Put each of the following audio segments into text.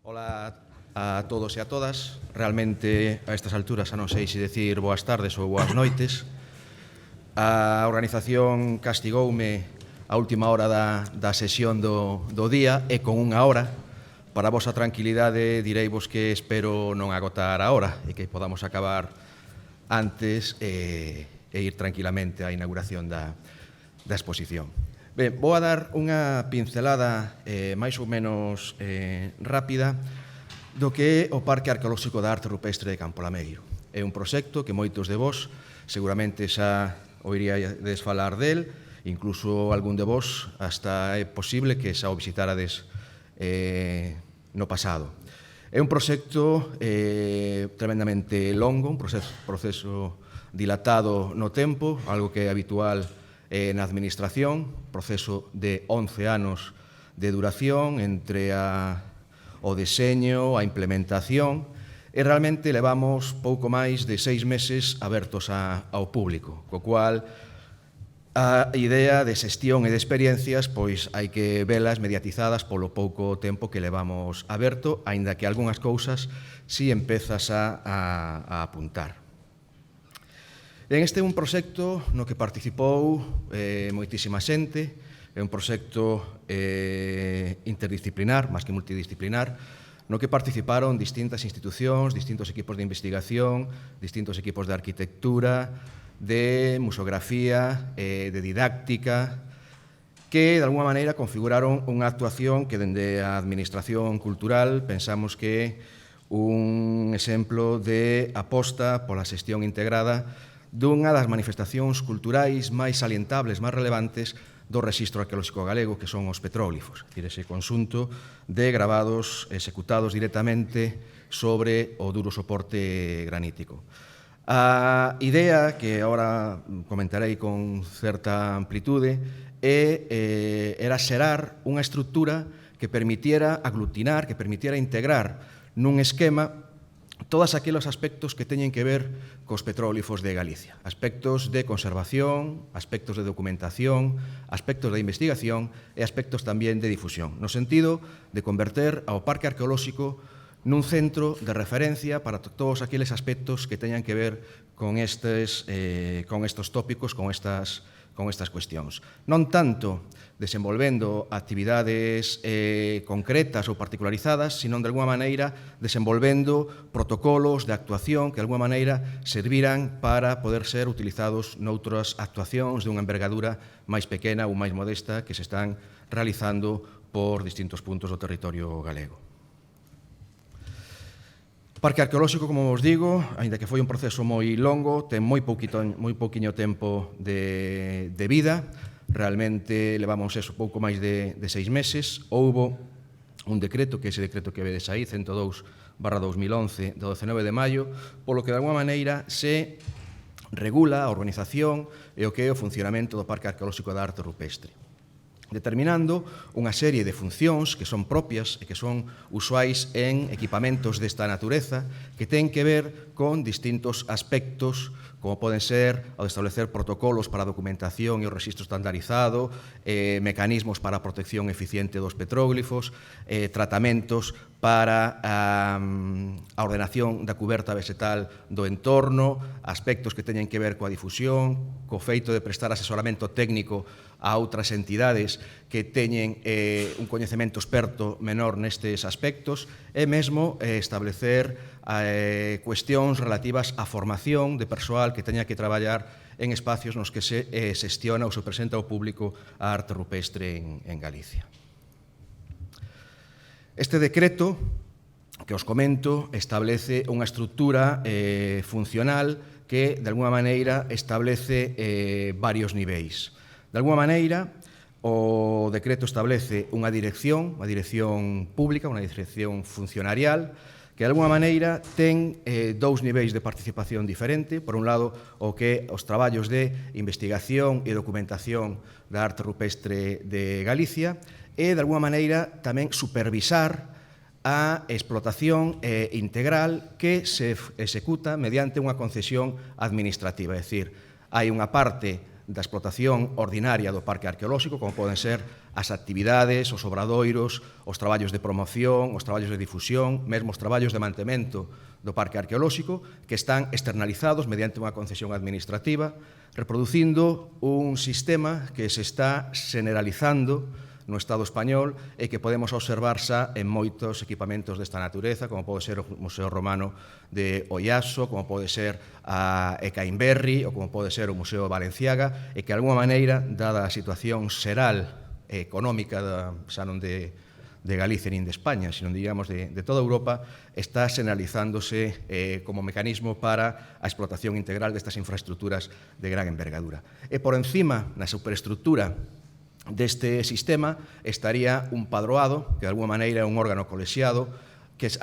Ola a todos e a todas. Realmente, a estas alturas, xa non sei se decir boas tardes ou boas noites. A organización castigoume a última hora da sesión do día e con unha hora. Para a vosa tranquilidade, direivos que espero non agotar a hora e que podamos acabar antes e ir tranquilamente á inauguración da exposición. Ben, vou a dar unha pincelada máis ou menos rápida do que é o Parque Arqueolóxico da Arte Rupestre de Campolameiro. É un proxecto que moitos de vós seguramente xa oiríades falar del, incluso algún de vós hasta é posible que xa o visitarades no pasado. É un proxecto tremendamente longo, un proceso dilatado no tempo, algo que é habitual na administración, proceso de 11 anos de duración entre o deseño, a implementación, e realmente levamos pouco máis de 6 meses abertos ao público, co cual a idea de xestión e de experiencias pois hai que velas mediatizadas polo pouco tempo que levamos aberto, aínda que algunhas cousas si empezas a apuntar. Este é un proxecto no que participou moitísima xente, é un proxecto interdisciplinar, máis que multidisciplinar, no que participaron distintas institucións, distintos equipos de investigación, distintos equipos de arquitectura, de museografía, de didáctica, que, de alguma maneira, configuraron unha actuación que, dende a Administración Cultural, pensamos que é un exemplo de aposta pola xestión integrada dunha das manifestacións culturais máis salientables, máis relevantes do Rexistro Arqueolóxico Galego, que son os petróglifos, é dicir, ese conxunto de gravados executados directamente sobre o duro soporte granítico. A idea, que agora comentarei con certa amplitude, era xerar unha estrutura que permitiera aglutinar, que permitiera integrar nun esquema todos aqueles aspectos que teñen que ver cos petróglifos de Galicia. Aspectos de conservación, aspectos de documentación, aspectos de investigación e aspectos tamén de difusión, no sentido de converter ao Parque Arqueolóxico nun centro de referencia para todos aqueles aspectos que teñan que ver con estes tópicos, con estas cuestións. Non tanto desenvolvendo actividades concretas ou particularizadas, sino, de alguma maneira, desenvolvendo protocolos de actuación que, de alguma maneira, serviran para poder ser utilizados noutras actuacións de unha envergadura máis pequena ou máis modesta que se están realizando por distintos puntos do territorio galego. O Parque Arqueolóxico, como vos digo, aínda que foi un proceso moi longo, ten moi pouquiño tempo de vida. Realmente levamos pouco máis de 6 meses. Houbo un decreto, que é ese decreto que vedes aí, 102/2011, do 19 de maio, polo que de alguma maneira se regula a organización e o que é o funcionamento do Parque Arqueolóxico da Arte Rupestre, determinando unha serie de funcións que son propias e que son usuais en equipamentos desta natureza que ten que ver con distintos aspectos, como poden ser o de establecer protocolos para a documentación e o rexistro estandarizado, mecanismos para a protección eficiente dos petróglifos, tratamentos para a ordenación da cuberta vegetal do entorno, aspectos que teñen que ver coa difusión, co feito de prestar asesoramento técnico a outras entidades que teñen un coñecemento experto menor nestes aspectos e mesmo establecer cuestións relativas á formación de persoal que teña que traballar en espacios nos que se xestiona ou se presenta ao público a arte rupestre en Galicia. Este decreto que os comento establece unha estrutura funcional que, de alguma maneira, establece varios niveis. De alguma maneira, o decreto establece unha dirección pública, unha dirección funcionarial, que de alguma maneira ten dous niveis de participación diferente. Por un lado, o que os traballos de investigación e documentación da arte rupestre de Galicia e, de alguma maneira, tamén supervisar a explotación integral que se executa mediante unha concesión administrativa. É dicir, hai unha parte da explotación ordinaria do parque arqueolóxico, como poden ser as actividades, os obradoiros, os traballos de promoción, os traballos de difusión, mesmo os traballos de mantemento do parque arqueolóxico, que están externalizados mediante unha concesión administrativa, reproducindo un sistema que se está generalizando no Estado español e que podemos observar xa en moitos equipamentos desta natureza, como pode ser o Museo Romano de Ollaso, como pode ser a Ecaimberri ou como pode ser o Museo Balenciaga, e que, de alguma maneira, dada a situación xeral económica xa non de Galicia nin de España, sino, digamos, de toda Europa, está xenalizándose como mecanismo para a explotación integral destas infraestructuras de gran envergadura. E por encima, na superestructura deste sistema, estaría un padroado, que de alguma maneira é un órgano colexiado,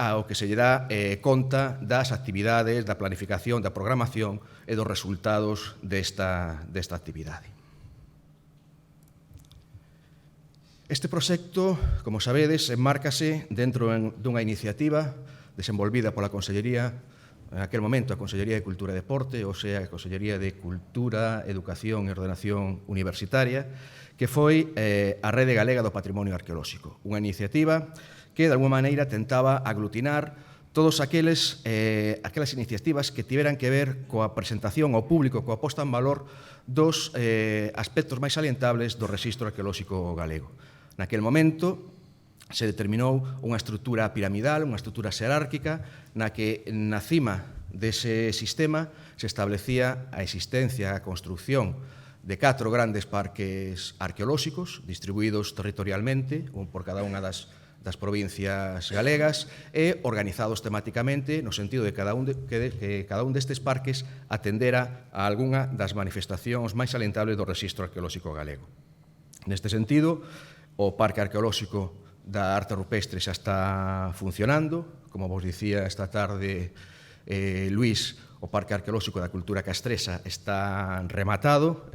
ao que se lle dá conta das actividades, da planificación, da programación e dos resultados desta actividade. Este proxecto, como sabedes, enmárcase dentro dunha iniciativa desenvolvida pola Consellería, en aquel momento a Consellería de Cultura e Deporte, ou sea, a Consellería de Cultura, Educación e Ordenación Universitaria, que foi a Rede Galega do Patrimonio Arqueolóxico, unha iniciativa que, de alguma maneira, tentaba aglutinar todas aquelas iniciativas que tiveran que ver coa presentación ao público, coa posta en valor dos aspectos máis salientables do rexistro arqueolóxico galego. Naquel momento, se determinou unha estrutura piramidal, unha estrutura xerárquica, na que na cima dese sistema se establecía a existencia, a construcción de 4 grandes parques arqueolóxicos distribuídos territorialmente, un por cada unha das provincias galegas e organizados temáticamente no sentido de que cada un destes parques atendera a algunha das manifestacións máis salientables do rexistro arqueolóxico galego. Neste sentido, o Parque Arqueolóxico da Arte Rupestre xa está funcionando, como vos dicía esta tarde Luís, o Parque Arqueolóxico da Cultura Castresa está rematado,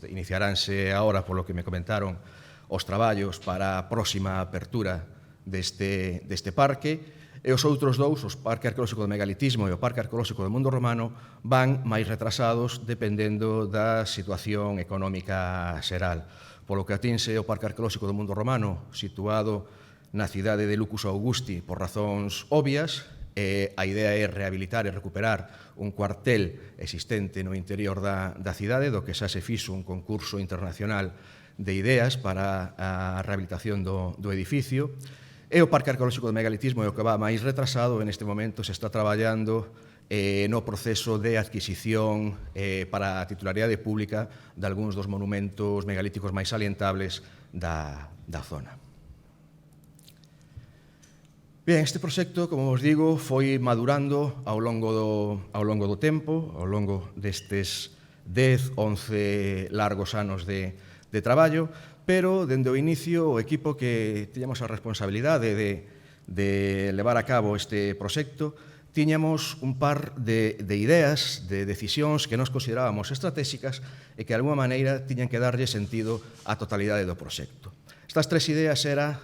iniciaránse agora, polo que me comentaron, os traballos para a próxima apertura deste parque, e os outros dous, o Parque Arqueolóxico do Megalitismo e o Parque Arqueolóxico do Mundo Romano, van máis retrasados dependendo da situación económica xeral. Polo que atinse o Parque Arqueolóxico do Mundo Romano, situado na cidade de Lucus Augusti por razóns obvias, a idea é rehabilitar e recuperar un cuartel existente no interior da cidade, do que xa se fixo un concurso internacional de ideas para a rehabilitación do edificio. E o Parque Arqueolóxico do Megalitismo é o que va máis retrasado. En este momento se está traballando no proceso de adquisición para a titularidade pública de algúns dos monumentos megalíticos máis salientables da zona. Bien, este proxecto, como vos digo, foi madurando ao longo do tempo, ao longo destes 10, 11 largos anos de traballo, pero, dende o inicio, o equipo que tiñamos a responsabilidade de levar a cabo este proxecto, tiñamos un par de ideas, de decisións que nos considerábamos estratégicas e que, de alguma maneira, tiñan que darlle sentido á totalidade do proxecto. Estas 3 ideas era...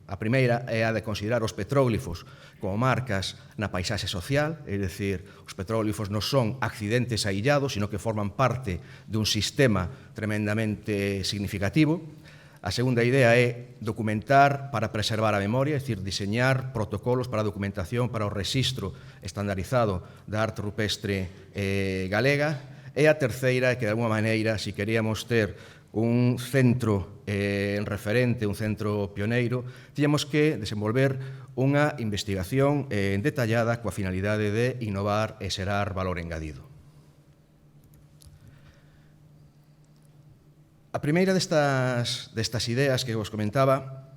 A primeira é a de considerar os petróglifos como marcas na paisaxe social, é dicir, os petróglifos non son accidentes aillados, sino que forman parte dun sistema tremendamente significativo. A segunda idea é documentar para preservar a memoria, é dicir, diseñar protocolos para a documentación, para o rexistro estandarizado da arte rupestre galega. E a terceira é que, de alguma maneira, se queríamos ter un centro referente, un centro pioneiro, tiñamos que desenvolver unha investigación detallada coa finalidade de innovar e xerar valor engadido. A primeira destas ideas que vos comentaba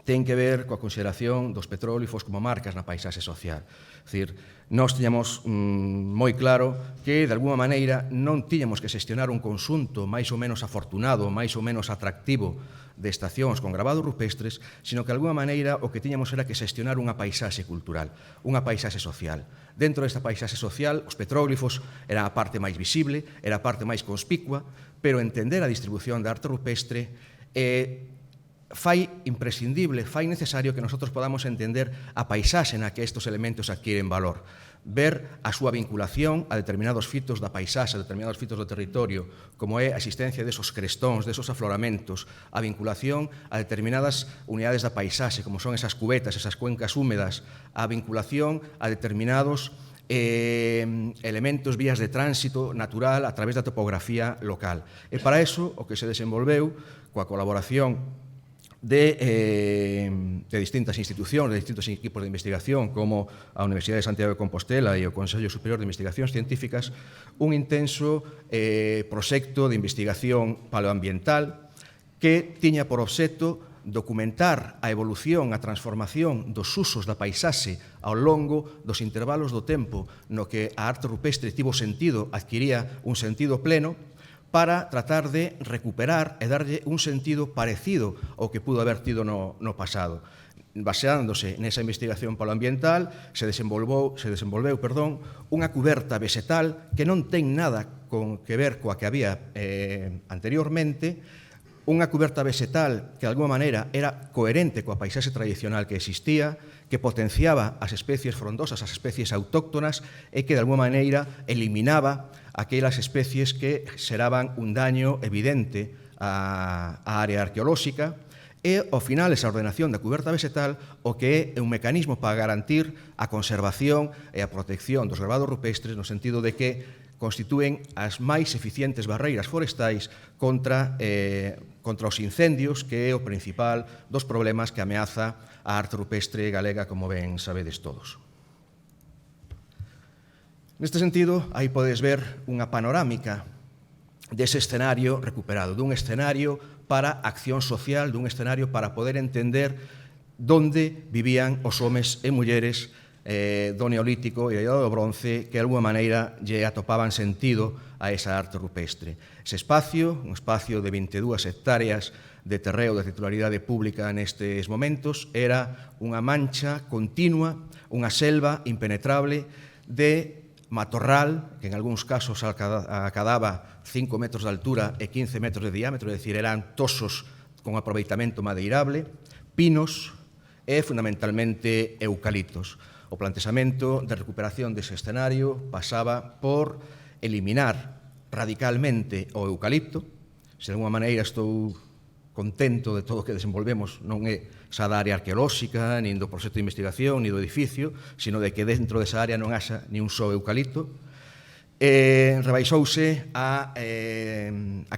ten que ver coa consideración dos petróglifos como marcas na paisaxe social. É dicir, nós tiñamos moi claro que, de alguma maneira, non tiñamos que xestionar un conxunto máis ou menos afortunado, máis ou menos atractivo de estacións con gravados rupestres, sino que, de alguma maneira, o que tiñamos era que xestionar unha paisaxe cultural, unha paisaxe social. Dentro desta paisaxe social, os petróglifos eran a parte máis visible, era a parte máis conspicua, pero entender a distribución da arte rupestre fai imprescindible, fai necesario que nosotros podamos entender a paisaxe na que estes elementos adquiren valor. ver a súa vinculación a determinados fitos da paisaxe, a determinados fitos do territorio, como é a existencia desos crestóns, desos afloramentos, a vinculación a determinadas unidades da paisaxe, como son esas cubetas, esas cuencas húmedas, a vinculación a determinados elementos, vías de tránsito natural a través da topografía local. E para eso, o que se desenvolveu coa colaboración de distintas institucións, de distintos equipos de investigación, como a Universidade de Santiago de Compostela e o Consello Superior de Investigacións Científicas, un intenso proxecto de investigación paleoambiental que tiña por obxecto documentar a evolución, a transformación dos usos da paisaxe ao longo dos intervalos do tempo no que a arte rupestre tivo sentido, adquiría un sentido pleno, para tratar de recuperar e darlle un sentido parecido ao que pudo haber tido no pasado. Baseándose nesa investigación paleoambiental, se desenvolveu unha cuberta vegetal que non ten nada que ver coa que había anteriormente, unha cuberta vegetal que, de alguma maneira, era coherente coa paisaxe tradicional que existía, que potenciaba as especies frondosas, as especies autóctonas, e que, de alguma maneira, eliminaba aquelas especies que xeraban un daño evidente á área arqueolóxica, e, ao final, esa ordenación da cuberta vegetal o que é un mecanismo para garantir a conservación e a protección dos gravados rupestres no sentido de que constitúen as máis eficientes barreiras forestais contra os incendios, que é o principal dos problemas que ameaza a arte rupestre galega, como ben sabedes todos. Neste sentido, aí podes ver unha panorámica dese escenario recuperado, dun escenario para acción social, dun escenario para poder entender onde vivían os homes e mulleres do Neolítico e do Bronce, que de alguma maneira lle atopaban sentido a esa arte rupestre. Ese espacio, un espacio de 22 hectáreas de terreo de titularidade pública nestes momentos, era unha mancha continua, unha selva impenetrable de matorral, que en algúns casos acadaba 5 metros de altura e 15 metros de diámetro, é dicir, eran tosos con aproveitamento madeirable, pinos e, fundamentalmente, eucaliptos. O plantexamento de recuperación dese escenario pasaba por eliminar radicalmente o eucalipto. Se de alguma maneira estou contento de todo o que desenvolvemos, non é xa da área arqueolóxica, nin do proxecto de investigación, nin do edificio, sino de que dentro desa área non haxa ni un só eucalipto. Rebaixouse a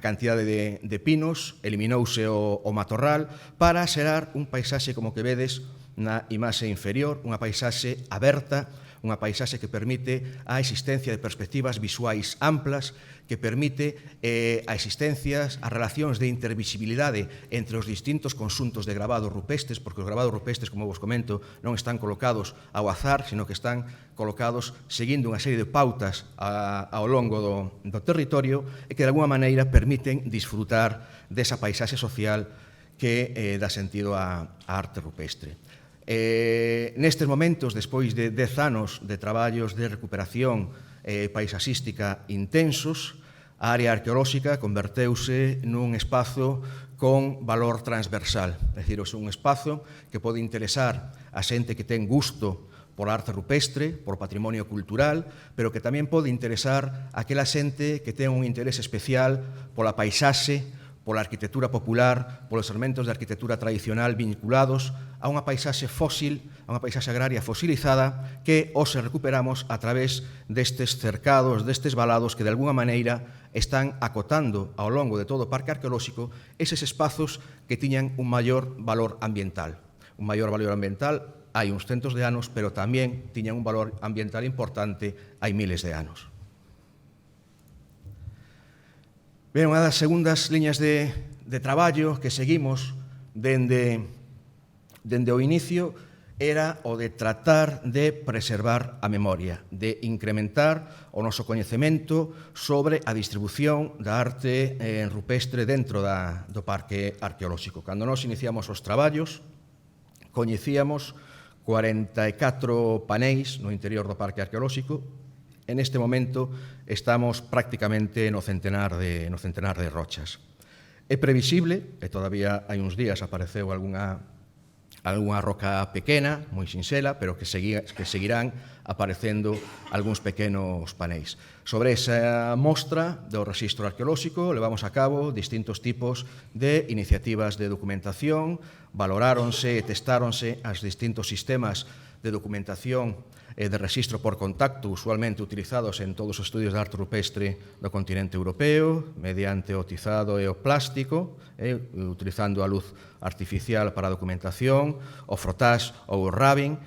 cantidade de pinos, eliminouse o matorral para xerar un paisaxe como que vedes na imaxe inferior, unha paisaxe aberta, unha paisaxe que permite a existencia de perspectivas visuais amplas, que permite a existencia, as relacións de intervisibilidade entre os distintos conxuntos de gravados rupestres, porque os gravados rupestres, como vos comento, non están colocados ao azar, sino que están colocados seguindo unha serie de pautas ao longo do territorio e que, de alguma maneira, permiten disfrutar desa paisaxe social que dá sentido á arte rupestre. Nestes momentos, despois de 10 anos de traballos de recuperación paisaxística intensos, a área arqueolóxica converteuse nun espazo con valor transversal, é dicir, un espazo que pode interesar a xente que ten gusto por arte rupestre, por patrimonio cultural, pero que tamén pode interesar a aquela xente que ten un interés especial pola paisaxe, pola arquitectura popular, polos elementos de arquitectura tradicional vinculados a unha paisaxe fósil, a unha paisaxe agraria fosilizada que hoxe recuperamos a través destes cercados, destes valados que de alguna maneira están acotando ao longo de todo o parque arqueolóxico eses espazos que tiñan un maior valor ambiental. Un maior valor ambiental hai uns centos de anos, pero tamén tiñan un valor ambiental importante hai miles de anos. Ben, unha das segundas liñas de traballo que seguimos dende o inicio era o de tratar de preservar a memoria, de incrementar o noso coñecemento sobre a distribución da arte rupestre dentro do parque arqueolóxico. Cando nós iniciamos os traballos, coñecíamos 44 paneis no interior do parque arqueolóxico. En este momento estamos prácticamente no centenar de rochas. É previsible, e todavía hai uns días apareceu algunha algunha roca pequena, moi sinxela, pero que seguirán aparecendo algúns pequenos paneis. Sobre esa mostra do rexistro arqueolóxico levamos a cabo distintos tipos de iniciativas de documentación, valoráronse e testáronse os distintos sistemas de documentación e de rexistro por contacto usualmente utilizados en todos os estudios de arte rupestre do continente europeo, mediante o tizado e o plástico, utilizando a luz artificial para a documentación, o frotás ou o rubbing,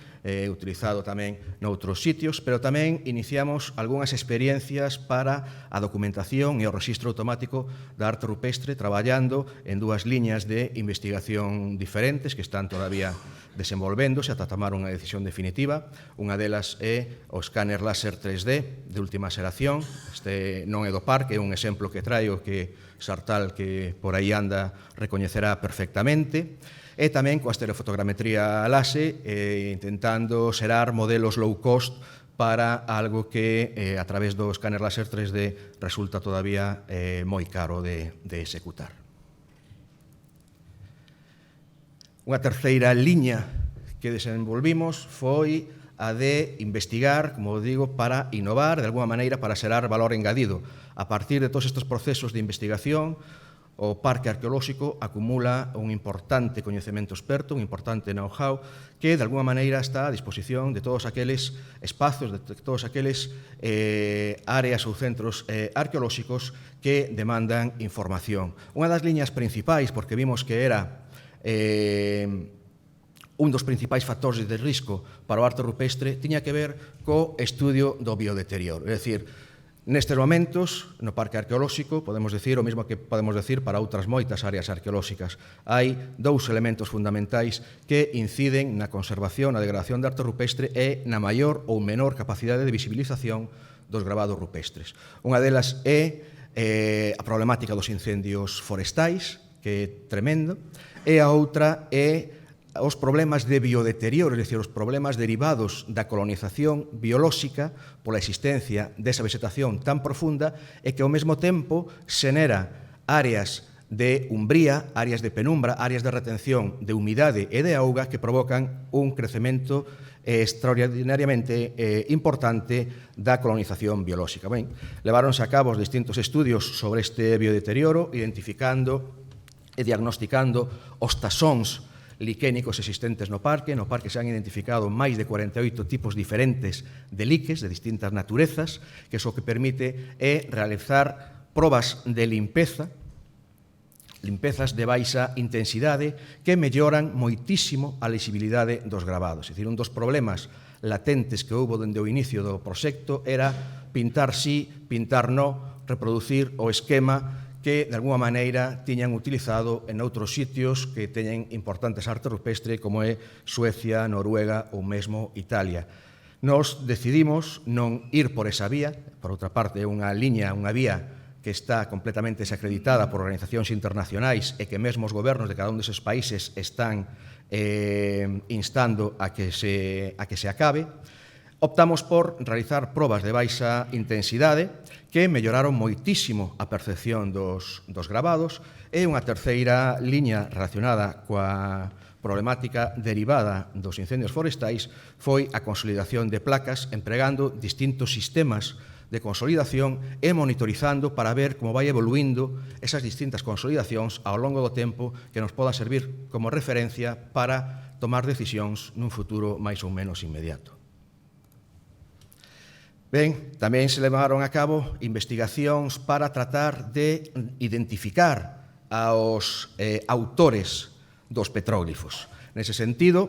utilizado tamén noutros sitios, pero tamén iniciamos algunhas experiencias para a documentación e o rexistro automático da arte rupestre, traballando en dúas liñas de investigación diferentes que están todavía desenvolvéndose ata tomar unha decisión definitiva. Unha delas é o escáner láser 3D de última xeración. Este non é do parque, é un exemplo que traio que Sartal, que por aí anda, recoñecerá perfectamente. E tamén coa estereofotogrametría láser, intentando xerar modelos low cost para algo que a través do escáner láser 3D resulta todavía moi caro de executar. Unha terceira liña que desenvolvimos foi a de investigar, como digo, para innovar, de alguma maneira para xerar valor engadido. A partir de todos estes procesos de investigación, o Parque Arqueolóxico acumula un importante coñecemento experto, un importante know-how, que de alguma maneira está a disposición de todos aqueles espazos, de todos aqueles áreas ou centros arqueolóxicos que demandan información. Unha das liñas principais, porque vimos que era un dos principais factores de risco para o arte rupestre, tiña que ver co estudio do biodeterioro. É dicir, nestes momentos, no Parque Arqueolóxico, podemos decir o mesmo que podemos decir para outras moitas áreas arqueolóxicas. Hai dous elementos fundamentais que inciden na conservación, na degradación de arte rupestre e na maior ou menor capacidade de visibilización dos gravados rupestres. Unha delas é a problemática dos incendios forestais, que é tremendo, e a outra é os problemas de biodeterioro, é dicir, os problemas derivados da colonización biolóxica pola existencia desa vegetación tan profunda e que ao mesmo tempo xenera áreas de umbría, áreas de penumbra, áreas de retención de humidade e de auga que provocan un crecemento extraordinariamente importante da colonización biolóxica. Ben, leváronse a cabo os distintos estudios sobre este biodeterioro, identificando e diagnosticando os tasóns liquénicos existentes no parque. No parque se han identificado máis de 48 tipos diferentes de liques de distintas naturezas, que iso que permite é realizar probas de limpezas de baixa intensidade que melloran moitísimo a lisibilidade dos gravados. É dicir, un dos problemas latentes que houbo dende o inicio do proxecto era pintar sí, pintar no, reproducir o esquema que, de alguma maneira, tiñan utilizado en outros sitios que teñen importantes arte rupestre, como é Suecia, Noruega ou mesmo Italia. Nos decidimos non ir por esa vía, por outra parte, é unha vía que está completamente desacreditada por organizacións internacionais e que mesmo os gobernos de cada un deses países están instando a que se acabe. Optamos por realizar probas de baixa intensidade que melloraron moitísimo a percepción dos gravados, e unha terceira liña relacionada coa problemática derivada dos incendios forestais foi a consolidación de placas empregando distintos sistemas de consolidación e monitorizando para ver como vai evoluindo esas distintas consolidacións ao longo do tempo que nos poda servir como referencia para tomar decisións nun futuro máis ou menos inmediato. Ben, tamén se levaron a cabo investigacións para tratar de identificar aos autores dos petróglifos. Nese sentido,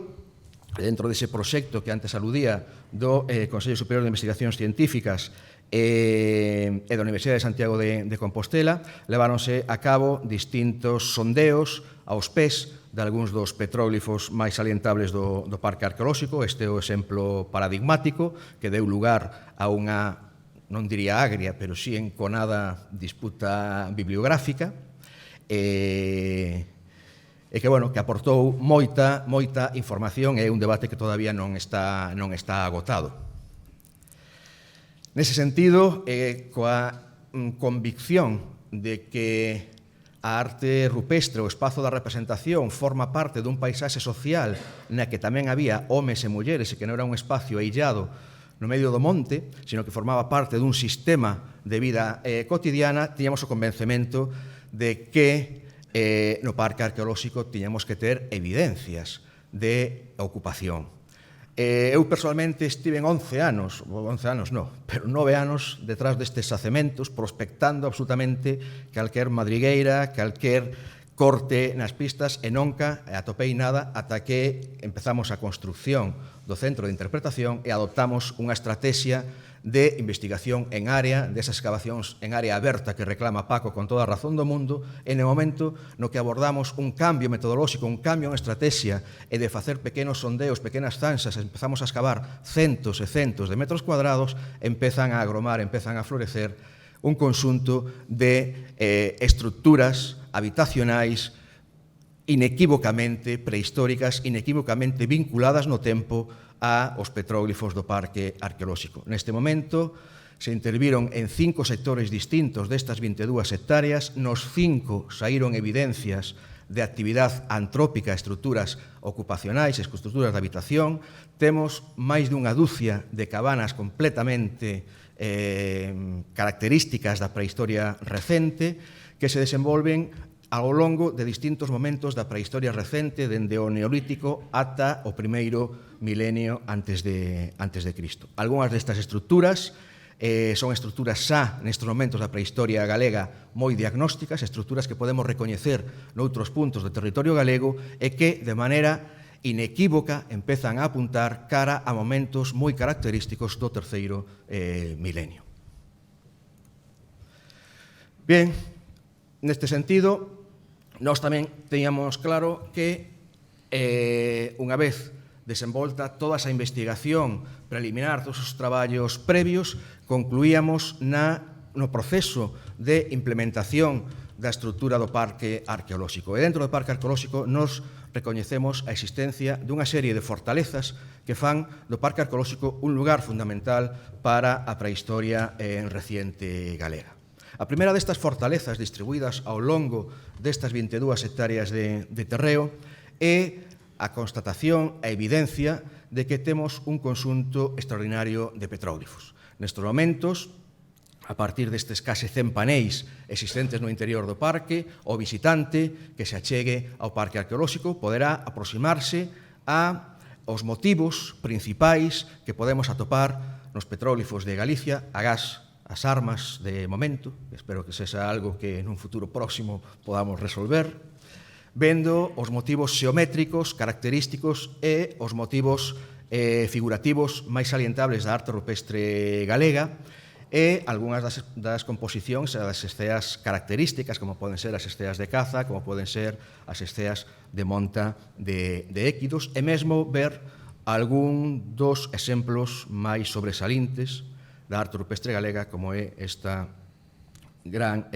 dentro dese proxecto que antes aludía do Consello Superior de Investigacións Científicas e da Universidade de Santiago de Compostela, leváronse a cabo distintos sondeos aos pés de algúns dos petróglifos máis salientables do Parque Arqueolóxico. Este é o exemplo paradigmático que deu lugar a unha, non diría agria, pero sí enconada disputa bibliográfica, e que aportou moita información, e é un debate que todavía non está agotado. Nese sentido, coa convicción de que a arte rupestre, o espazo da representación, forma parte dun paisaxe social na que tamén había homes e mulleres e que non era un espacio aillado no medio do monte, sino que formaba parte dun sistema de vida cotidiana, tiñamos o convencemento de que no parque arqueolóxico tiñamos que ter evidencias de ocupación. Eu personalmente estiven 11 anos non, pero 9 anos detrás destes xacementos, prospectando absolutamente calquer madrigueira, calquer corte nas pistas e nunca atopei nada ata que empezamos a construcción do Centro de Interpretación e adoptamos unha estrategia de investigación en área, desas excavacións en área aberta que reclama Paco con toda a razón do mundo, e no momento no que abordamos un cambio metodolóxico, un cambio en estrategia e de facer pequenos sondeos, pequenas zanxas, empezamos a excavar centos e centos de metros cuadrados, empezan a agromar, empezan a florecer un conxunto de estructuras habitacionais inequívocamente prehistóricas, inequívocamente vinculadas no tempo aos petróglifos do parque arqueolóxico. Neste momento se interviron en 5 sectores distintos destas 22 hectáreas, nos 5 saíron evidencias de actividade antrópica, estruturas ocupacionais, estruturas de habitación, temos máis dunha dúcia de cabanas completamente características da prehistoria recente que se desenvolven ao longo de distintos momentos da prehistoria recente, dende o Neolítico ata o primeiro milenio antes de Cristo. Algúnas destas estruturas son estruturas xa nestes momentos da prehistoria galega moi diagnósticas, estruturas que podemos recoñecer noutros puntos do territorio galego e que de maneira inequívoca empezan a apuntar cara a momentos moi característicos do terceiro milenio. Bien, neste sentido, nós tamén teníamos claro que unha vez desenvolta toda esa investigación preliminar, todos os traballos previos, concluíamos no proceso de implementación da estrutura do parque arqueolóxico. E dentro do parque arqueolóxico nos recoñecemos a existencia dunha serie de fortalezas que fan do parque arqueolóxico un lugar fundamental para a prehistoria reciente galega. A primeira destas fortalezas distribuídas ao longo destas 22 hectáreas de terreo é a constatación, a evidencia de que temos un conxunto extraordinario de petróglifos. Nestes momentos, a partir destes case 100 paneis existentes no interior do parque, o visitante que se achegue ao parque arqueolóxico poderá aproximarse aos motivos principais que podemos atopar nos petróglifos de Galicia, agás as armas de momento, espero que sexa algo que nun futuro próximo podamos resolver, vendo os motivos xeométricos, característicos e os motivos figurativos máis salientables da arte rupestre galega e algunhas das composicións e das esteas características, como poden ser as esteas de caza, como poden ser as esteas de monta de équidos, e mesmo ver algún dos exemplos máis sobresalintes da arte rupestre galega, como é esta gran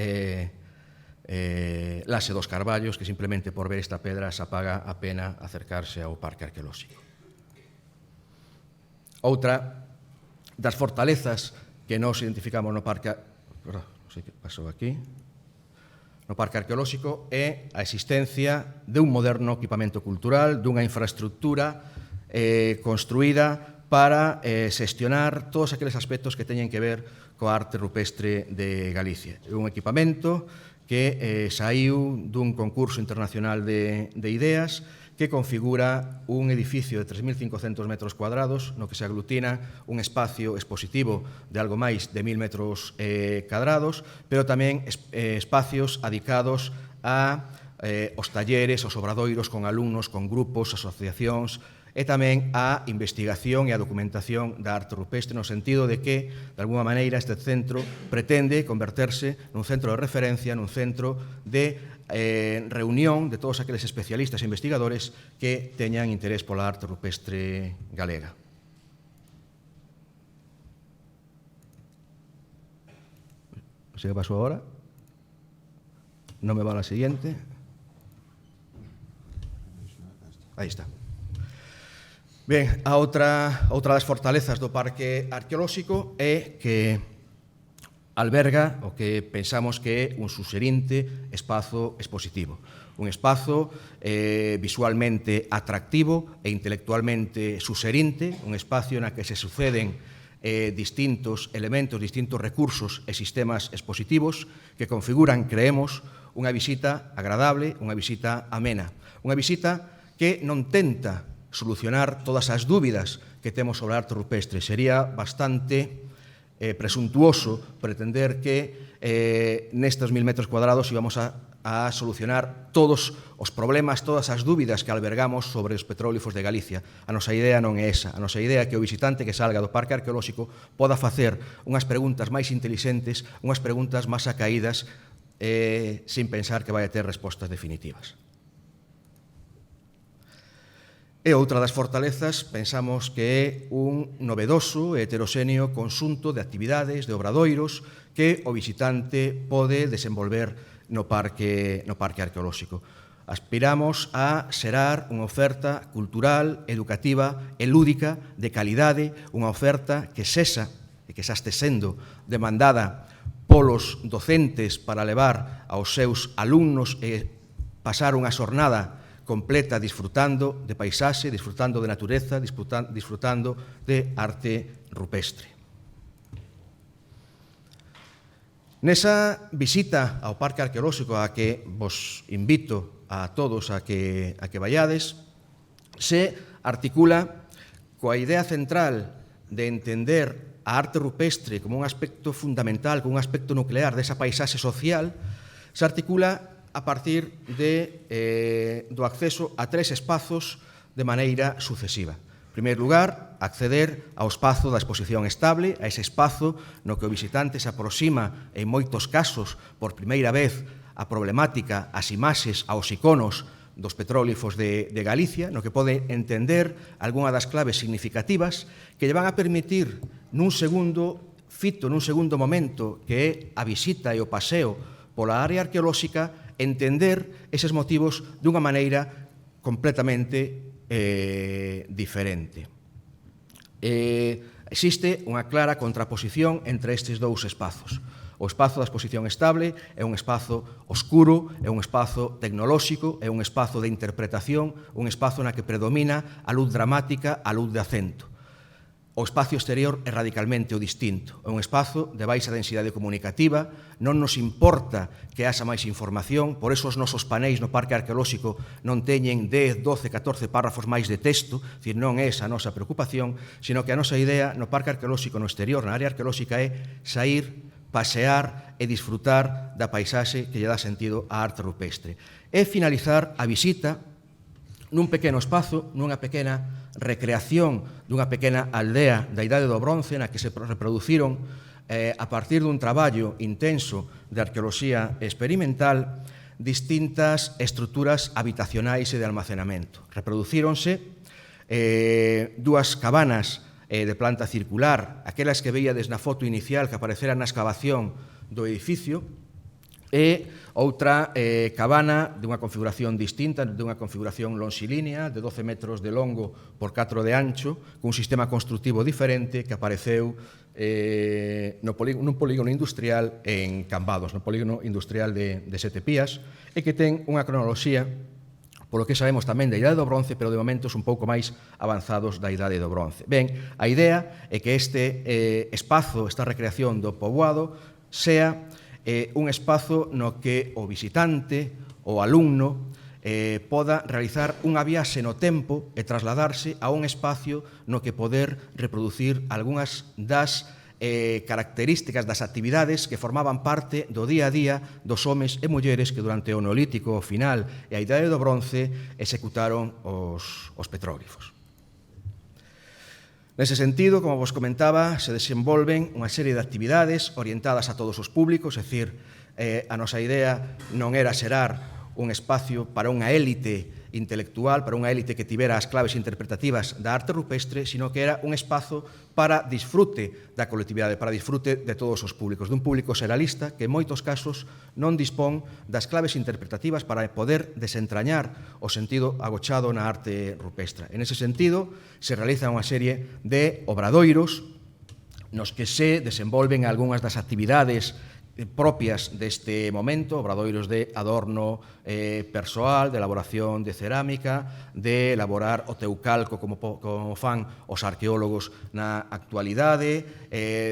Laxe dos Carballos, que simplemente por ver esta pedra se apaga a pena acercarse ao parque arqueolóxico. Outra das fortalezas que nos identificamos no parque, non sei que pasou aquí, no parque arqueolóxico é a existencia de un moderno equipamento cultural, dunha infraestructura construída para xestionar todos aqueles aspectos que teñen que ver coa arte rupestre de Galicia. É un equipamento que saiu dun concurso internacional de ideas que configura un edificio de 3.500 metros cuadrados no que se aglutina un espacio expositivo de algo máis de 1.000 metros cadrados, pero tamén espacios adicados aos talleres, aos obradoiros con alumnos, con grupos, asociacións, e tamén a investigación e a documentación da arte rupestre no sentido de que, de alguma maneira, este centro pretende converterse nun centro de referencia, nun centro de reunión de todos aqueles especialistas e investigadores que teñan interés pola arte rupestre galega. Non sei que pasou agora. Non me va a la siguiente. Aí está. Ben, outra das fortalezas do parque arqueolóxico é que alberga o que pensamos que é un suxerinte espazo expositivo. Un espazo visualmente atractivo e intelectualmente suxerinte, un espacio na que se suceden distintos elementos, distintos recursos e sistemas expositivos que configuran, creemos, unha visita agradable, unha visita amena, unha visita que non tenta solucionar todas as dúbidas que temos sobre a arte rupestre. Sería bastante presuntuoso pretender que nestes 1000 metros cuadrados íbamos a solucionar todos os problemas, todas as dúbidas que albergamos sobre os petróglifos de Galicia. A nosa idea non é esa. A nosa idea é que o visitante que salga do Parque Arqueolóxico poda facer unhas preguntas máis intelixentes, unhas preguntas máis acaídas, sin pensar que vai a ter respostas definitivas. E outra das fortalezas, pensamos que é un novedoso e heteroxéneo conxunto de actividades, de obradoiros, que o visitante pode desenvolver no Parque Arqueolóxico. Aspiramos a xerar unha oferta cultural, educativa e lúdica de calidade, unha oferta que sexa e que xa este sendo demandada polos docentes para levar aos seus alumnos e pasar unha xornada completa disfrutando de paisaxe, disfrutando de natureza, disfrutando de arte rupestre. Nesa visita ao Parque Arqueolóxico a que vos invito a todos a que vayades, se articula coa idea central de entender a arte rupestre como un aspecto fundamental, como un aspecto nuclear desa paisaxe social, se articula a partir do acceso a 3 espazos de maneira sucesiva. En primeiro lugar, acceder ao espazo da exposición estable, a ese espazo no que o visitante se aproxima, en moitos casos, por primeira vez, a problemática, as imaxes, aos iconos dos petróglifos de Galicia, no que pode entender algunha das claves significativas que lle van a permitir nun segundo fito, nun segundo momento, que é a visita e o paseo pola área arqueolóxica, entender eses motivos dunha maneira completamente diferente. Existe unha clara contraposición entre estes dous espazos. O espazo da exposición estable é un espazo oscuro, é un espazo tecnolóxico, é un espazo de interpretación, un espazo na que predomina a luz dramática, a luz de acento. O espacio exterior é radicalmente o distinto. É un espazo de baixa densidade comunicativa, non nos importa que haxa máis información, por eso os nosos paneis no Parque Arqueolóxico non teñen 10, 12, 14 párrafos máis de texto, dicir, non é esa a nosa preocupación, sino que a nosa idea no Parque Arqueolóxico, no exterior, na área arqueolóxica, é sair, pasear e disfrutar da paisaxe que lle dá sentido á arte rupestre. E finalizar a visita nun pequeno espazo, nunha pequena recreación dunha pequena aldea da Idade do Bronce na que se reproduciron a partir dun traballo intenso de arqueoloxía experimental distintas estruturas habitacionais e de almacenamento. Reproducíronse dúas cabanas de planta circular, aquelas que veíades na foto inicial que apareceran na excavación do edificio, e outra cabana dunha configuración distinta, dunha configuración lonxilínea de 12 metros de longo por 4 de ancho, cun sistema constructivo diferente que apareceu nun polígono industrial en Cambados, no polígono industrial de Sete Pías, e que ten unha cronoloxía, polo que sabemos tamén da Idade do Bronce, pero de momentos un pouco máis avanzados da Idade do Bronce. Ben, a idea é que este espazo, esta recreación do poboado, sea un espazo no que o visitante, o alumno, poda realizar unha viaxe no tempo e trasladarse a un espacio no que poder reproducir algunhas das características das actividades que formaban parte do día a día dos homes e mulleres que durante o Neolítico final e a Idade do Bronce executaron os petróglifos. Nese sentido, como vos comentaba, se desenvolven unha serie de actividades orientadas a todos os públicos, é dicir, a nosa idea non era xerar un espacio para unha élite intelectual, para unha élite que tivera as claves interpretativas da arte rupestre, sino que era un espazo para disfrute da colectividade, para disfrute de todos os públicos, dun público xeralista que en moitos casos non dispón das claves interpretativas para poder desentrañar o sentido agochado na arte rupestre. En ese sentido, se realiza unha serie de obradoiros nos que se desenvolven algunhas das actividades propias deste momento, obradoiros de adorno persoal, de elaboración de cerámica, de elaborar o teu calco como fan os arqueólogos na actualidade,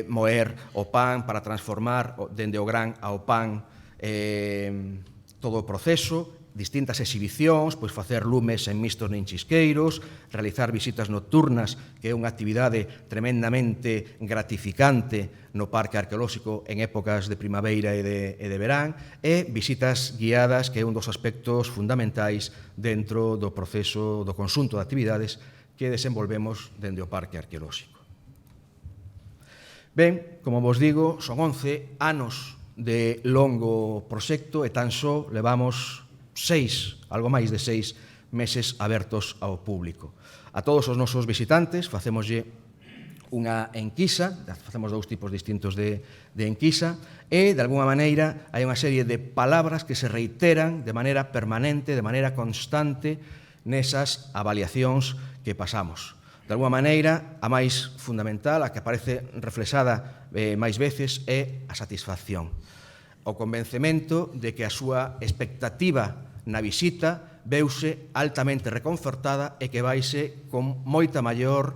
moer o pan para transformar dende o gran ao pan todo o proceso, distintas exhibicións, pois facer lumes en mistos nin chisqueiros, realizar visitas nocturnas, que é unha actividade tremendamente gratificante no Parque Arqueolóxico en épocas de primavera e de verán, e visitas guiadas, que é un dos aspectos fundamentais dentro do proceso do conxunto de actividades que desenvolvemos dende o Parque Arqueolóxico. Ben, como vos digo, son 11 anos de longo proxecto e tan só levamos algo máis de 6 meses abertos ao público. A todos os nosos visitantes facémoslle unha enquisa, facemos 2 tipos distintos de enquisa, e, de alguma maneira, hai unha serie de palabras que se reiteran de maneira permanente, de maneira constante, nesas avaliacións que pasamos. De alguma maneira, a máis fundamental, a que aparece reflexada máis veces, é a satisfacción. O convencemento de que a súa expectativa na visita veuse altamente reconfortada e que vaise con moita maior,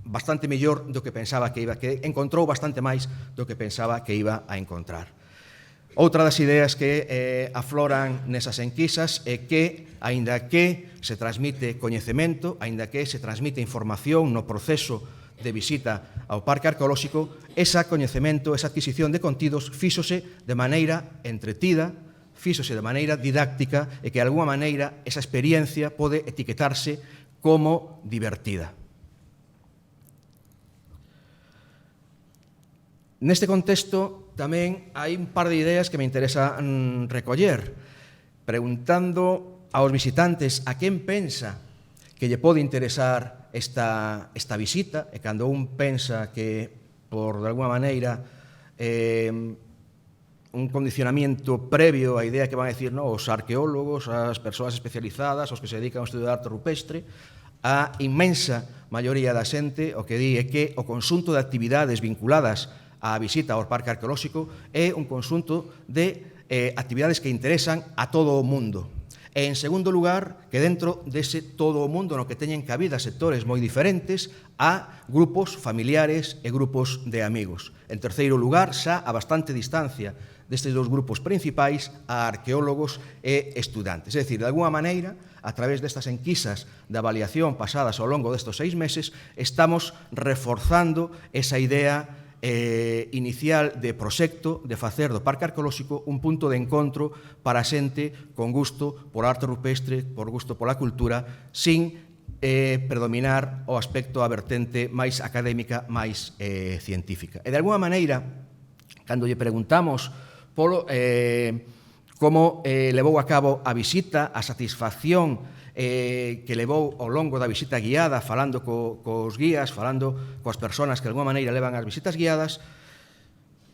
bastante mellor do que pensaba que iba, que encontrou bastante máis do que pensaba que iba a encontrar. Outra das ideas que afloran nesas enquisas é que, aínda que se transmite coñecemento, aínda que se transmite información no proceso de visita ao Parque Arqueolóxico, ese coñecemento, esa adquisición de contidos fíxose de maneira entretida, fíxose de maneira didáctica e que, de alguma maneira, esa experiencia pode etiquetarse como divertida. Neste contexto, tamén hai un par de ideas que me interesa recoller, preguntando aos visitantes a quen pensa que lle pode interesar esta visita, e cando un pensa que, por de alguma maneira, un condicionamiento previo á idea que van a decir os arqueólogos, as persoas especializadas, os que se dedican ao estudo de arte rupestre, a inmensa maioría da xente o que di é que o conxunto de actividades vinculadas á visita ao Parque Arqueolóxico é un conxunto de actividades que interesan a todo o mundo. E, en segundo lugar, que dentro dese todo o mundo no que teñen cabida sectores moi diferentes, a grupos familiares e grupos de amigos. En terceiro lugar, xa a bastante distancia destes 2 grupos principais, a arqueólogos e estudantes. É dicir, de alguma maneira, a través destas enquisas de avaliación pasadas ao longo destes 6 meses, estamos reforzando esa idea inicial de proxecto de facer do Parque Arqueolóxico un punto de encontro para a xente con gusto por arte rupestre, por gusto pola cultura, sin predominar o aspecto, a vertente máis académica, máis científica. E, de alguma maneira, cando lle preguntamos polo como levou a cabo a visita, a satisfacción que levou ao longo da visita guiada, falando cos guías, falando coas persoas que de alguma maneira levan as visitas guiadas,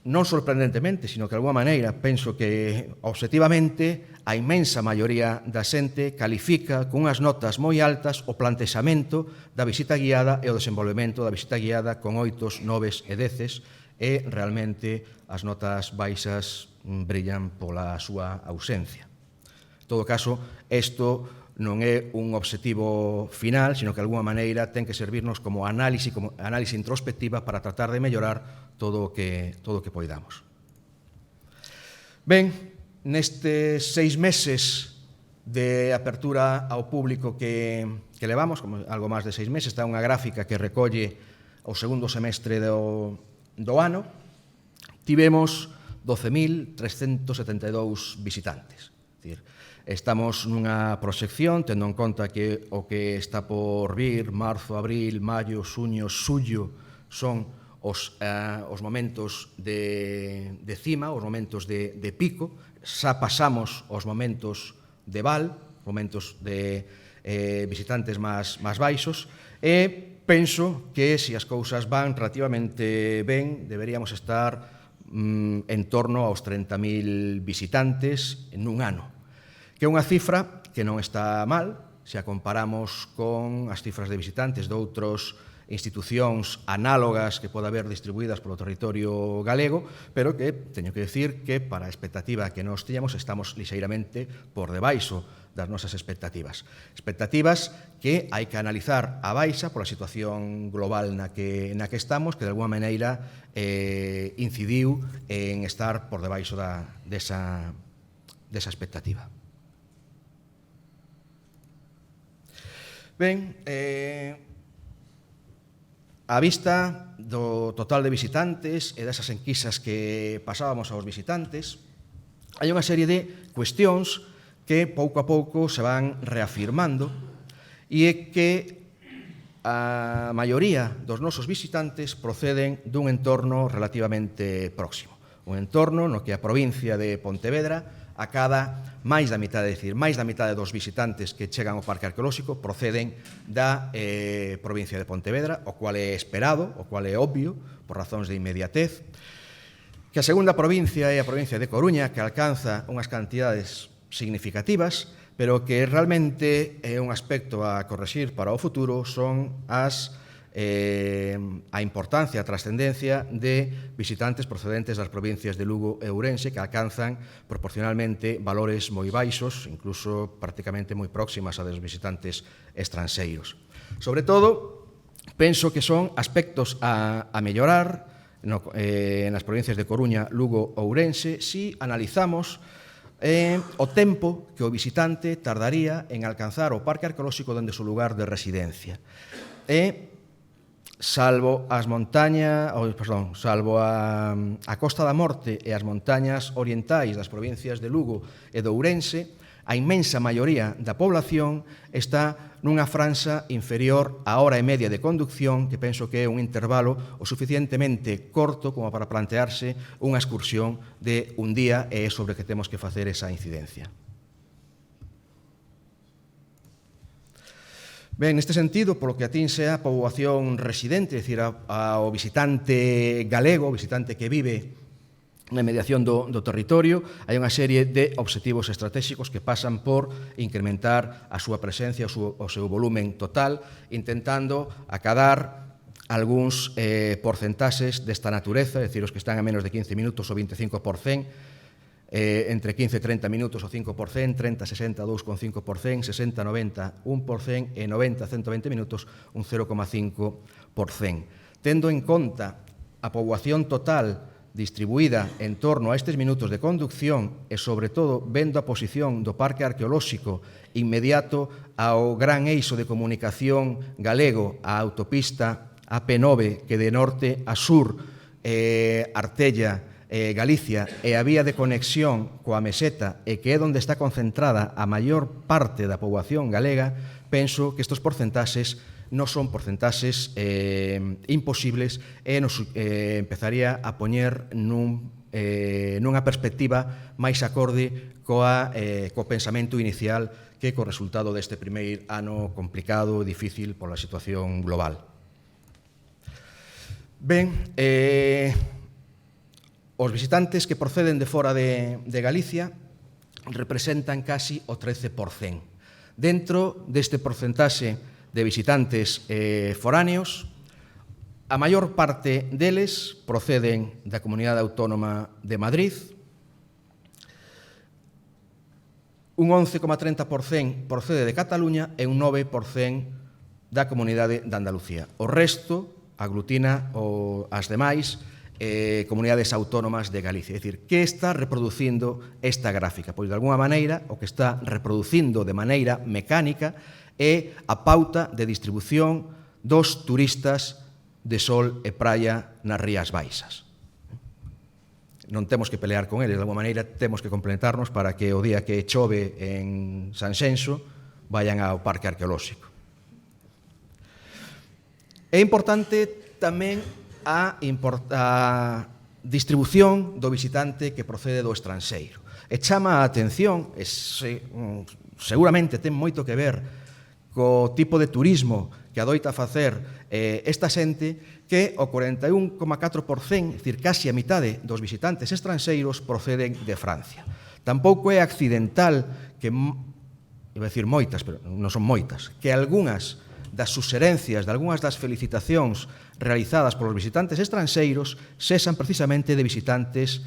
non sorprendentemente, sino que de alguma maneira penso que obxectivamente a inmensa maioría da xente califica con unhas notas moi altas o plantexamento da visita guiada e o desenvolvemento da visita guiada con 8, 9 e 10, e realmente as notas baixas brillan pola súa ausencia. En todo caso, isto non é un obxectivo final, sino que de alguma maneira ten que servirnos como análise introspectiva para tratar de mellorar todo o que poidamos. Ben, nestes 6 meses de apertura ao público que levamos, como algo máis de 6 meses, está unha gráfica que recolle o segundo semestre do ano, tivemos 12.372 visitantes. É dicir, estamos nunha proxección, tendo en conta que o que está por vir, marzo, abril, maio, xuño, xullo, son os momentos de cima, os momentos de pico, xa pasamos os momentos de val, momentos de visitantes máis baixos, e penso que se as cousas van relativamente ben, deberíamos estar en torno aos 30.000 visitantes nun ano, que é unha cifra que non está mal se a comparamos con as cifras de visitantes de outros institucións análogas que poda haber distribuídas polo territorio galego, pero que teño que decir que para a expectativa que nos tiñamos estamos lixeiramente por debaixo das nosas expectativas. Expectativas que hai que analizar a baixa pola situación global na que estamos, que de alguma maneira incidiu en estar por debaixo desa expectativa. Ben, á vista do total de visitantes e desas enquisas que pasábamos aos visitantes, hai unha serie de cuestións que pouco a pouco se van reafirmando e é que a maioría dos nosos visitantes proceden dun entorno relativamente próximo, un entorno no que a provincia de Pontevedra acada máis da mitade, é dicir, máis da mitade dos visitantes que chegan ao Parque Arqueolóxico proceden da provincia de Pontevedra, o cual é esperado, o cual é obvio, por razóns de inmediatez, que a segunda provincia é a provincia de Coruña, que alcanza unhas cantidades significativas, pero que realmente é un aspecto a correxir para o futuro son a importancia, a trascendencia de visitantes procedentes das provincias de Lugo e Ourense que alcanzan proporcionalmente valores moi baixos, incluso prácticamente moi próximas a dos visitantes estranxeiros. Sobre todo, penso que son aspectos a mellorar nas provincias de Coruña, Lugo ou Ourense si analizamos o tempo que o visitante tardaría en alcanzar o Parque Arqueolóxico dende o seu lugar de residencia. Salvo a Costa da Morte e as montañas orientais das provincias de Lugo e de Ourense, a inmensa maioría da población está nunha franxa inferior a hora e media de conducción, que penso que é un intervalo o suficientemente corto como para plantearse unha excursión de un día e é sobre que temos que facer esa incidencia. Ben, neste sentido, polo que atinse a poboación residente, é dicir, ao visitante galego, o visitante que vive na mediación do territorio, hai unha serie de obxectivos estratéxicos que pasan por incrementar a súa presencia, o seu volumen total, intentando acadar algúns porcentaxes desta natureza, é dicir, os que están a menos de 15 minutos o 25%, entre 15 e 30 minutos o 5%, 30, 60, 2,5%, 60, 90, 1% e 90, 120 minutos un 0,5%. Tendo en conta a poboación total distribuída en torno a estes minutos de conducción e, sobre todo, vendo a posición do Parque Arqueolóxico inmediato ao gran eixo de comunicación galego, a autopista AP9, que de norte a sur artella Galicia e a vía de conexión coa Meseta e que é onde está concentrada a maior parte da poboación galega, penso que estes porcentaxes non son porcentaxes imposibles e nos empezaría a poñer nunha perspectiva máis acorde co pensamento inicial que co resultado deste primeiro ano complicado e difícil pola situación global. Ben, os visitantes que proceden de fora de Galicia representan casi o 13%. Dentro deste porcentaxe de visitantes foráneos, a maior parte deles proceden da Comunidade Autónoma de Madrid, un 11,30% procede de Cataluña e un 9% da Comunidade de Andalucía. O resto aglutina as demais comunidades autónomas de Galicia. É dicir, que está reproducindo esta gráfica? Pois, de alguna maneira, o que está reproducindo de maneira mecánica é a pauta de distribución dos turistas de sol e praia nas Rías Baixas. Non temos que pelear con eles, de alguma maneira temos que complementarnos para que o día que chove en Sanxenxo vayan ao Parque Arqueolóxico. É importante tamén a distribución do visitante que procede do estranxeiro. E chama a atención, seguramente ten moito que ver co tipo de turismo que adoita facer esta xente, que o 41,4%, é dicir, casi a mitade dos visitantes estranxeiros proceden de Francia. Tampouco é accidental que, iba a decir moitas, pero non son moitas, que algunhas das suxerencias, de algunhas das felicitacións realizadas polos visitantes estranxeiros sexan precisamente de visitantes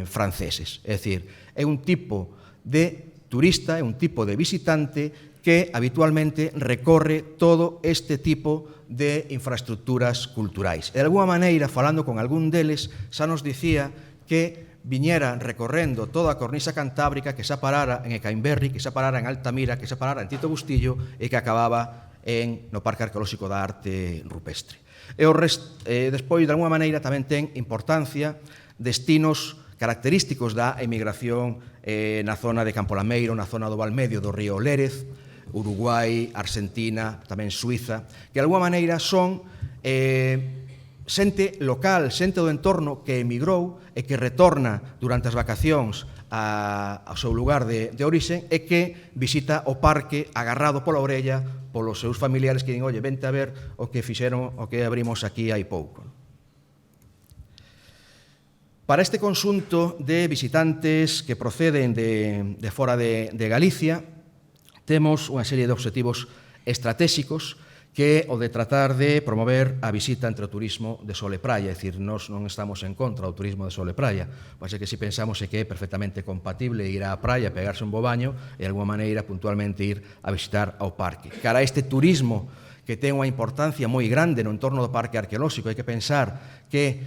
franceses. É dicir, é un tipo de turista, é un tipo de visitante que habitualmente recorre todo este tipo de infraestructuras culturais. De alguma maneira, falando con algún deles, xa nos dicía que viñera recorrendo toda a cornisa cantábrica, que xa parara en Ecaimberri, que xa parara en Altamira, que xa parara en Tito Bustillo e que acababa no Parque Arqueolóxico da Arte Rupestre. Despois, de alguma maneira, tamén ten importancia destinos característicos da emigración na zona de Campo Lameiro, na zona do Valmedio do río Lérez, Uruguai, Argentina, tamén Suiza, que de alguma maneira son xente local, xente do entorno que emigrou e que retorna durante as vacacións ao seu lugar de orixe e que visita o parque agarrado pola orella polos seus familiares que din, oye, vente a ver o que fixeron, o que abrimos aquí hai pouco. Para este conxunto de visitantes que proceden de fora de Galicia, temos unha serie de obxectivos estratégicos que é o de tratar de promover a visita entre o turismo de sol e praia, é dicir, nós non estamos en contra do turismo de sol e praia, pois é que si pensamos que é perfectamente compatible ir á praia, pegarse un bo baño e de alguma maneira puntualmente ir a visitar ao parque. Cara a este turismo que ten unha importancia moi grande no entorno do parque arqueolóxico, hai que pensar que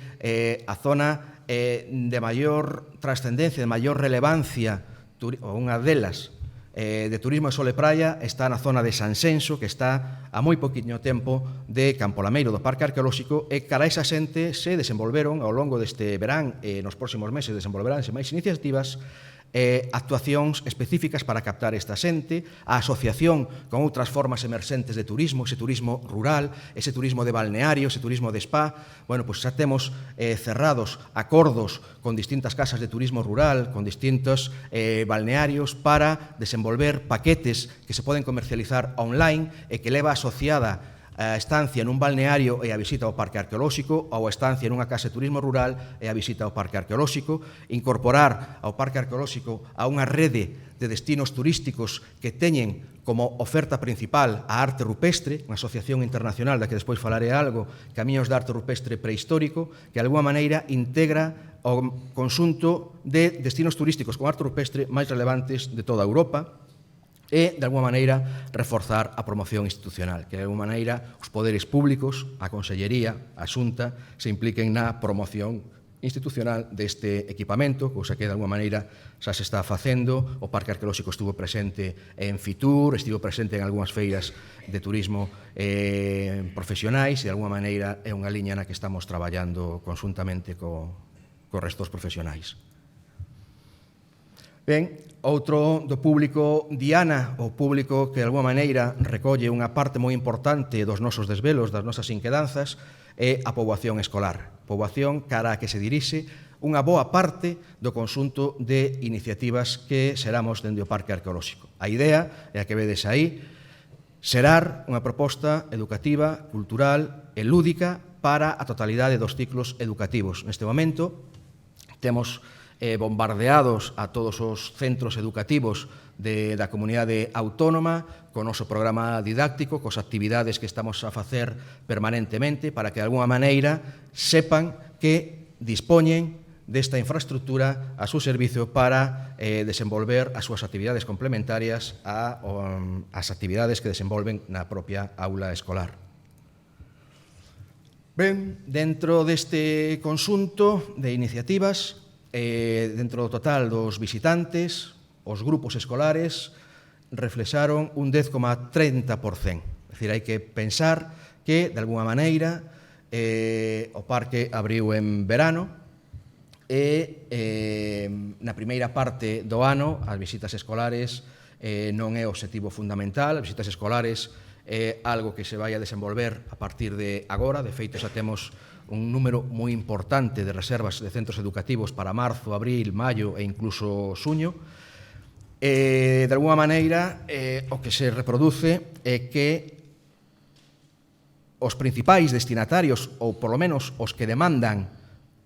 a zona de maior trascendencia, de maior relevancia, ou unha delas, de turismo de sol e praia está na zona de Sanxenxo, que está a moi poquinho tempo de Campo Lameiro do Parque Arqueolóxico, e cara a esa xente se desenvolveron ao longo deste verán e nos próximos meses desenvolveránse máis iniciativas, actuacións específicas para captar esta xente, a asociación con outras formas emerxentes de turismo, ese turismo rural, ese turismo de balneario, ese turismo de spa. Bueno, pois xa temos cerrados acordos con distintas casas de turismo rural, con distintos balnearios para desenvolver paquetes que se poden comercializar online e que leva asociada a estancia nun balneario e a visita ao parque arqueolóxico, ou a estancia nunha casa de turismo rural e a visita ao parque arqueolóxico, incorporar ao parque arqueolóxico a unha rede de destinos turísticos que teñen como oferta principal a arte rupestre, unha asociación internacional da que despois falaré algo, Camiños de Arte Rupestre Prehistórico, que de alguma maneira integra o conxunto de destinos turísticos con arte rupestre máis relevantes de toda Europa, e, de alguma maneira, reforzar a promoción institucional, que, de alguma maneira, os poderes públicos, a Consellería, a Xunta, se impliquen na promoción institucional deste equipamento, cousa que, de alguma maneira, xa se está facendo. O Parque Arqueolóxico estuvo presente en Fitur, estivo presente en algunhas feiras de turismo profesionais, e, de alguma maneira, é unha liña na que estamos traballando conxuntamente co restos profesionais. Ben, outro do público diana, o público que de alguma maneira recolle unha parte moi importante dos nosos desvelos, das nosas inquedanzas, é a poboación escolar. Poboación cara a que se dirixe unha boa parte do conxunto de iniciativas que xeramos dende o Parque Arqueolóxico. A idea é a que vedes aí, xerar unha proposta educativa, cultural e lúdica para a totalidade dos ciclos educativos. Neste momento, temos bombardeados a todos os centros educativos da comunidade autónoma con o noso programa didáctico, cos actividades que estamos a facer permanentemente para que, de alguna maneira, sepan que dispoñen desta infraestructura a seu servizo para desenvolver as súas actividades complementarias ás actividades que desenvolven na propia aula escolar. Ben, dentro deste conxunto de iniciativas, dentro do total dos visitantes, os grupos escolares reflexaron un 10,30%. É dicir, hai que pensar que, de alguna maneira, o parque abriu en verano e na primeira parte do ano as visitas escolares non é o obxectivo fundamental. As visitas escolares é algo que se vai a desenvolver a partir de agora. De feito, xa temos un número moi importante de reservas de centros educativos para marzo, abril, maio e incluso xuño. De alguma maneira, o que se reproduce é que os principais destinatarios, ou polo menos os que demandan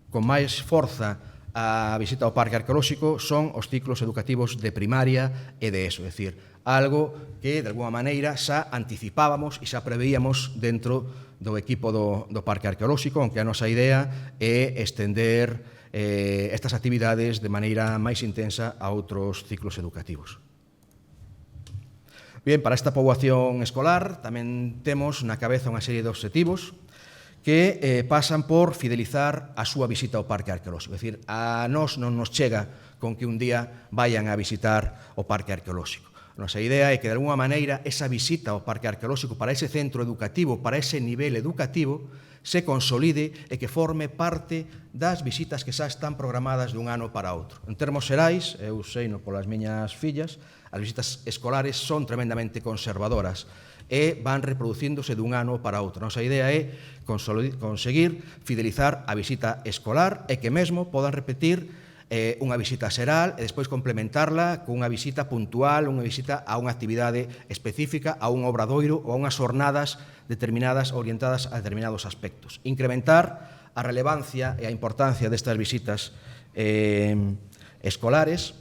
con máis forza a visita ao Parque Arqueolóxico son os ciclos educativos de primaria e de ESO, é dicir, algo que, de alguma maneira, xa anticipábamos e xa preveíamos dentro do equipo do Parque Arqueolóxico, aunque a nosa idea é estender estas actividades de maneira máis intensa a outros ciclos educativos. Bien, para esta poboación escolar tamén temos na cabeza unha serie de obxectivos que pasan por fidelizar a súa visita ao Parque Arqueolóxico. É dicir, a nós non nos chega con que un día vayan a visitar o Parque Arqueolóxico. A nosa idea é que, de alguma maneira, esa visita ao Parque Arqueolóxico para ese centro educativo, para ese nivel educativo, se consolide e que forme parte das visitas que xa están programadas dun ano para outro. En termos xerais, eu sei polas miñas fillas, as visitas escolares son tremendamente conservadoras e van reproducíndose dun ano para outro. A nosa idea é conseguir fidelizar a visita escolar e que mesmo podan repetir unha visita xeral e despois complementarla cunha visita puntual, unha visita a unha actividade específica, a un obradoiro ou a unhas jornadas determinadas orientadas a determinados aspectos. Incrementar a relevancia e a importancia destas visitas escolares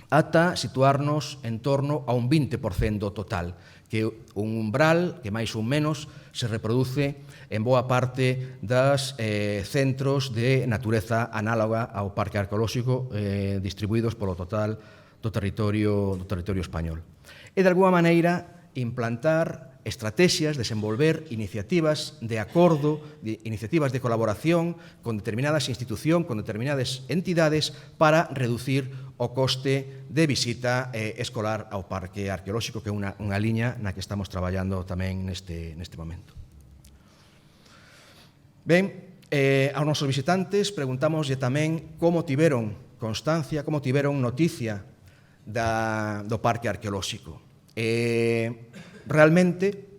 ata situarnos en torno a un 20% do total, que é un umbral que máis ou menos se reproduce en boa parte dos centros de natureza análoga ao Parque Arqueolóxico distribuídos polo total do territorio español. E, de alguma maneira, implantar estrategias, desenvolver iniciativas de acordo, iniciativas de colaboración con determinadas institucións, con determinadas entidades para reducir o coste de visita escolar ao Parque Arqueolóxico, que é unha liña na que estamos traballando tamén neste momento. Ben, aos nosos visitantes preguntámoslle tamén como tiveron constancia, como tiveron noticia do Parque Arqueolóxico. Realmente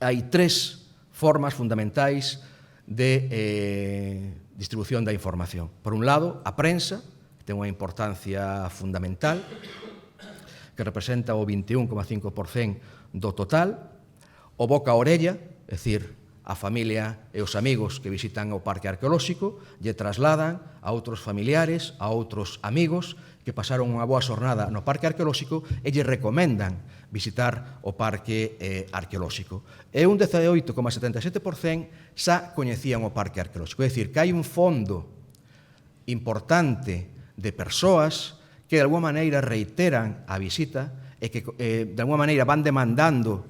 hai tres formas fundamentais de distribución da información. Por un lado, a prensa, que ten unha importancia fundamental, que representa o 21,5% do total, o boca a orella, é dicir, a familia e os amigos que visitan o Parque Arqueolóxico lle trasladan a outros familiares, a outros amigos que pasaron unha boa xornada no Parque Arqueolóxico e lle recomendan visitar o Parque Arqueolóxico. E un 18,77% xa coñecían o Parque Arqueolóxico. É dicir, que hai un fondo importante de persoas que de alguma maneira reiteran a visita e que de alguma maneira van demandando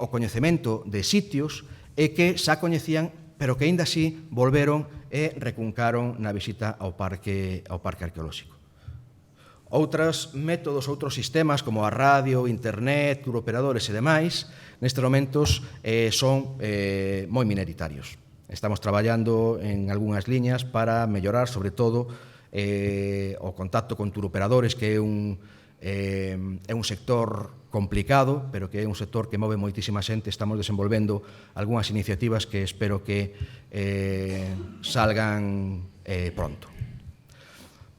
o coñecemento de sitios e que xa coñecían, pero que aínda así volveron e recuncaron na visita ao Parque Arqueolóxico. Outros métodos, outros sistemas como a radio, internet, turoperadores e demais, nestes momentos son moi minoritarios. Estamos traballando en algunhas liñas para mellorar, sobre todo, o contacto con turoperadores, que é un sector complicado, pero que é un sector que move moitísima xente. Estamos desenvolvendo algunhas iniciativas que espero que salgan pronto.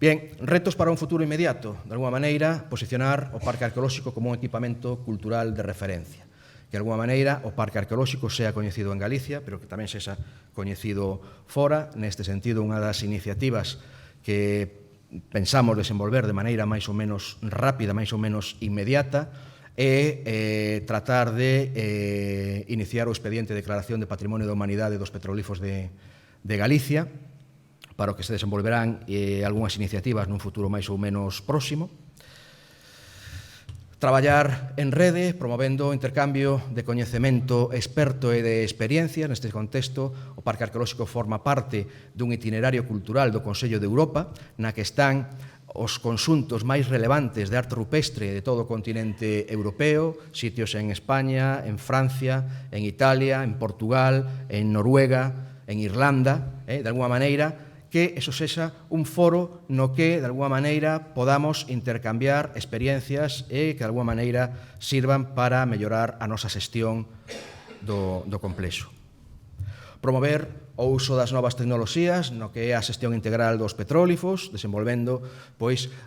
Bien, retos para un futuro inmediato. De alguma maneira, posicionar o Parque Arqueolóxico como un equipamento cultural de referencia. Que, de alguma maneira, o Parque Arqueolóxico sea coñecido en Galicia, pero que tamén sexa coñecido fora. Neste sentido, unha das iniciativas que pensamos desenvolver de maneira máis ou menos rápida, máis ou menos inmediata, é tratar de iniciar o expediente de declaración de Patrimonio da Humanidade dos petrolíferos de Galicia, para o que se desenvolverán algunhas iniciativas nun futuro máis ou menos próximo. Traballar en rede, promovendo o intercambio de coñecemento experto e de experiencias. Neste contexto, o Parque Arqueolóxico forma parte dun itinerario cultural do Consello de Europa, na que están os conxuntos máis relevantes de arte rupestre de todo o continente europeo, sitios en España, en Francia, en Italia, en Portugal, en Noruega, en Irlanda, de alguma maneira, que eso sexa un foro no que, de alguma maneira, podamos intercambiar experiencias e que, de alguma maneira, sirvan para mellorar a nosa xestión do complexo. Promover o uso das novas tecnoloxías no que é a xestión integral dos petróglifos, desenvolvendo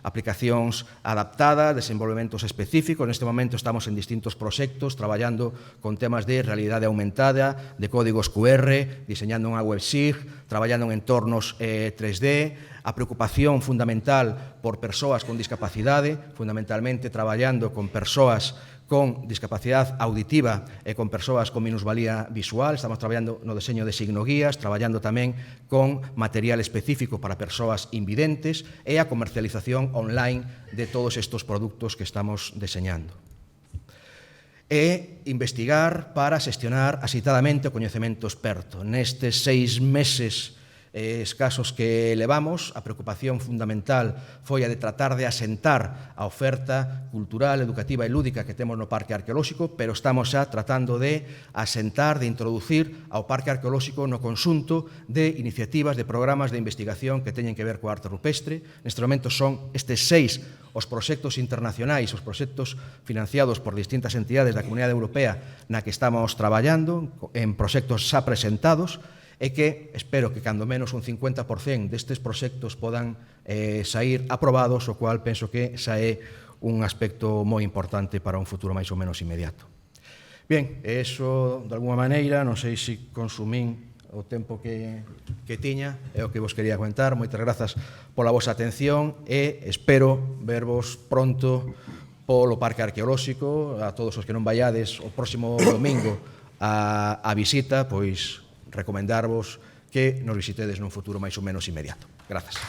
aplicacións adaptadas, desenvolvementos específicos. Neste momento estamos en distintos proxectos traballando con temas de realidade aumentada, de códigos QR, diseñando unha webSIG, traballando en entornos 3D, a preocupación fundamental por persoas con discapacidade, fundamentalmente traballando con persoas con discapacidade auditiva e con persoas con minusvalía visual. Estamos traballando no deseño de signoguías, traballando tamén con material específico para persoas invidentes e a comercialización online de todos estes produtos que estamos deseñando. E investigar para xestionar axeitadamente o coñecemento experto. Nestes 6 meses escasos que levamos, a preocupación fundamental foi a de tratar de asentar a oferta cultural, educativa e lúdica que temos no Parque Arqueolóxico, pero estamos xa tratando de asentar, de introducir ao Parque Arqueolóxico no conxunto de iniciativas, de programas de investigación que teñen que ver coa arte rupestre. Neste momento son estes 6 os proxectos internacionais, os proxectos financiados por distintas entidades da Comunidade Europea na que estamos traballando, en proxectos xa presentados, e que espero que cando menos un 50% destes proxectos podan sair aprobados, o cual penso que xa é un aspecto moi importante para un futuro máis ou menos inmediato. Bien, eso, de alguma maneira, non sei se consumín o tempo que tiña, é o que vos quería comentar. Moitas grazas pola vosa atención e espero vervos pronto polo Parque Arqueolóxico. A todos os que non vaiades o próximo domingo a visita, pois recomendarvos que nos visitedes nun futuro máis ou menos inmediato. Grazas.